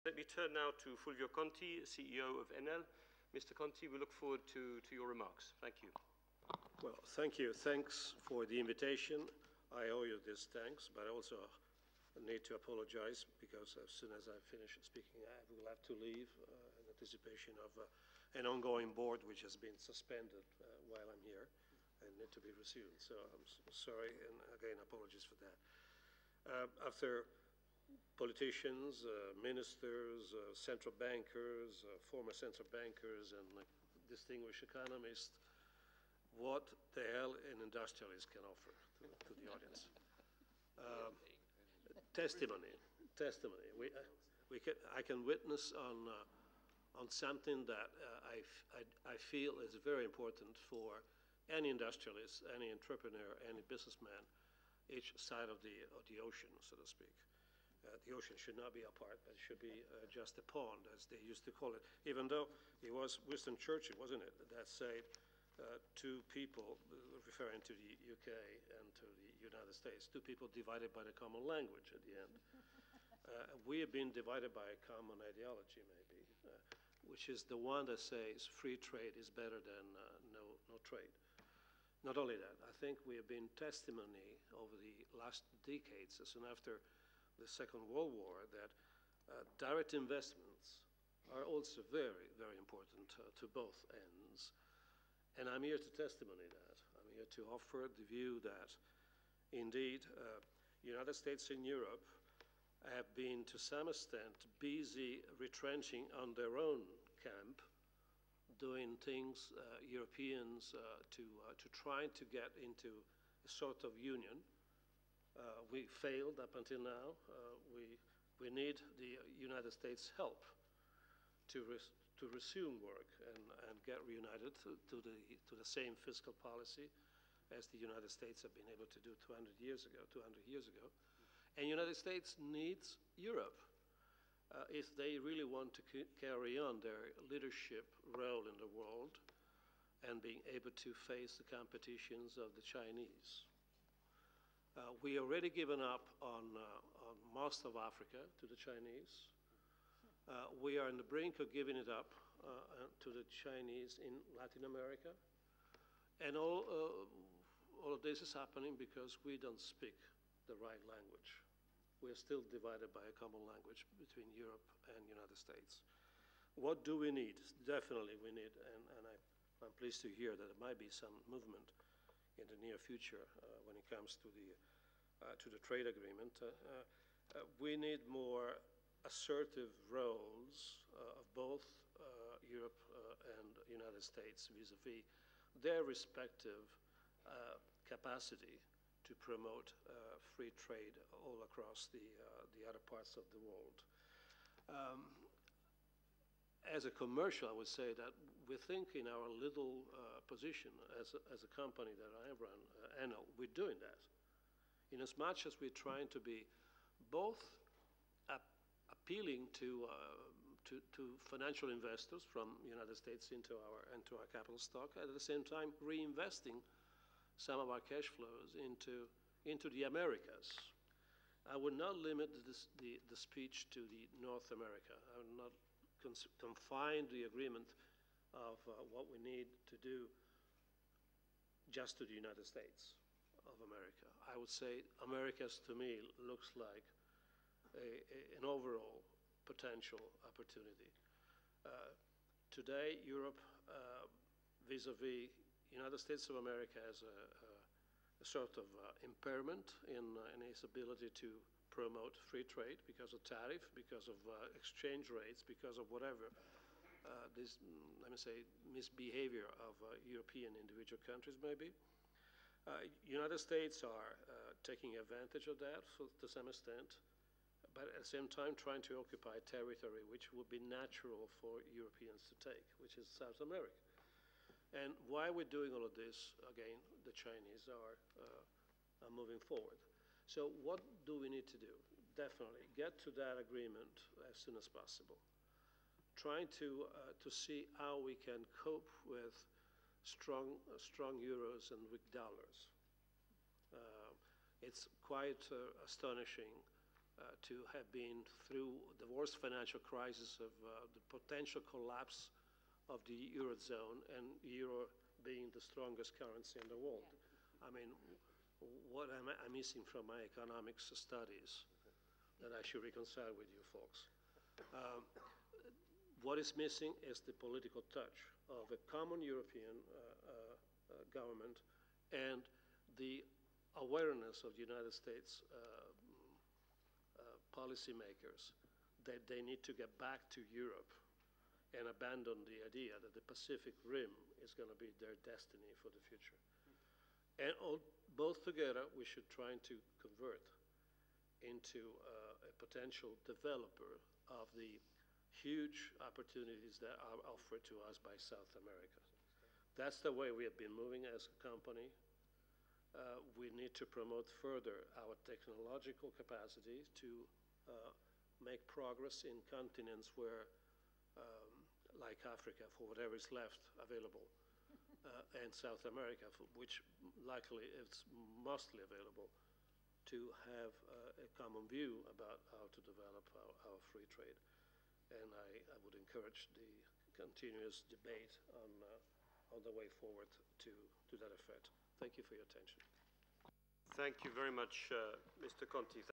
Let me turn now to Fulvio Conti, CEO of Enel. Mr. Conti, we look forward to your remarks. Thank you. Well, thank you. Thanks for the invitation. I owe you this thanks, but I also need to apologize because as soon as I finish speaking, I will have to leave in anticipation of an ongoing board which has been suspended while I'm here and need to be resumed. So I'm sorry, and again, apologies for that. After politicians, ministers, central bankers, former central bankers, and distinguished economists, what the hell an industrialist can offer to the audience. Testimony. I can witness on something that I feel is very important for any industrialist, any entrepreneur, any businessman, each side of the ocean, so to speak. The ocean should not be apart, but it should be just a pond, as they used to call it, even though it was Winston Churchill, wasn't it, that said two people, referring to the UK and to the United States, two people divided by the common language at the end. We have been divided by a common ideology, maybe, which is the one that says free trade is better than no trade. Not only that, I think we have been testimony over the last decades, soon after the Second World War, that direct investments are also very, very important to both ends. And I'm here to testimony that. I'm here to offer the view that, indeed, United States and Europe have been, to some extent, busy retrenching on their own camp, doing things, Europeans, to try to get into a sort of union. We failed up until now. We need the United States' help to resume work and get reunited to the same fiscal policy as the United States have been able to do 200 years ago. And the United States needs Europe if they really want to carry on their leadership role in the world and being able to face the competitions of the Chinese. We already given up on most of Africa to the Chinese. We are on the brink of giving it up to the Chinese in Latin America. And all of this is happening because we don't speak the right language. We're still divided by a common language between Europe and the United States. What do we need? Definitely we need, and I'm pleased to hear that there might be some movement in the near future when it comes to the trade agreement. We need more assertive roles of both Europe and the United States vis-a-vis their respective capacity to promote free trade all across the other parts of the world. As a commercial, I would say that we think in our little position as a company that I run, Enel, we're doing that. In as much as we're trying to be both appealing to financial investors from the United States into our capital stock, at the same time reinvesting some of our cash flows into the Americas. I would not limit the speech to the North America. I would not confine the agreement of what we need to do just to the United States of America. I would say Americas, to me, looks like an overall potential opportunity. Today, Europe, vis-a-vis United States of America, has a sort of impairment in its ability to promote free trade because of tariff, because of exchange rates, because of whatever this, let me say, misbehavior of European individual countries maybe. United States are taking advantage of that to some extent, but at the same time trying to occupy territory which would be natural for Europeans to take, which is South America. And while we're doing all of this, again, the Chinese are moving forward. So what do we need to do? Definitely get to that agreement as soon as possible. Trying to see how we can cope with strong euros and weak dollars. It's quite astonishing to have been through the worst financial crisis of the potential collapse of the Eurozone, and euro being the strongest currency in the world. I mean, what am I missing from my economics studies that I should reconcile with you folks? What is missing is the political touch of a common European government and the awareness of the United States policymakers that they need to get back to Europe and abandon the idea that the Pacific Rim is going to be their destiny for the future. And both together, we should try to convert into a potential developer of the huge opportunities that are offered to us by South America. That's the way we have been moving as a company. We need to promote further our technological capacity to make progress in continents where, like Africa, for whatever is left available, and South America, which luckily it's mostly available, to have a common view about how to develop our free trade. And I would encourage the continuous debate on the way forward to that effect. Thank you for your attention. Thank you very much, Mr. Conti.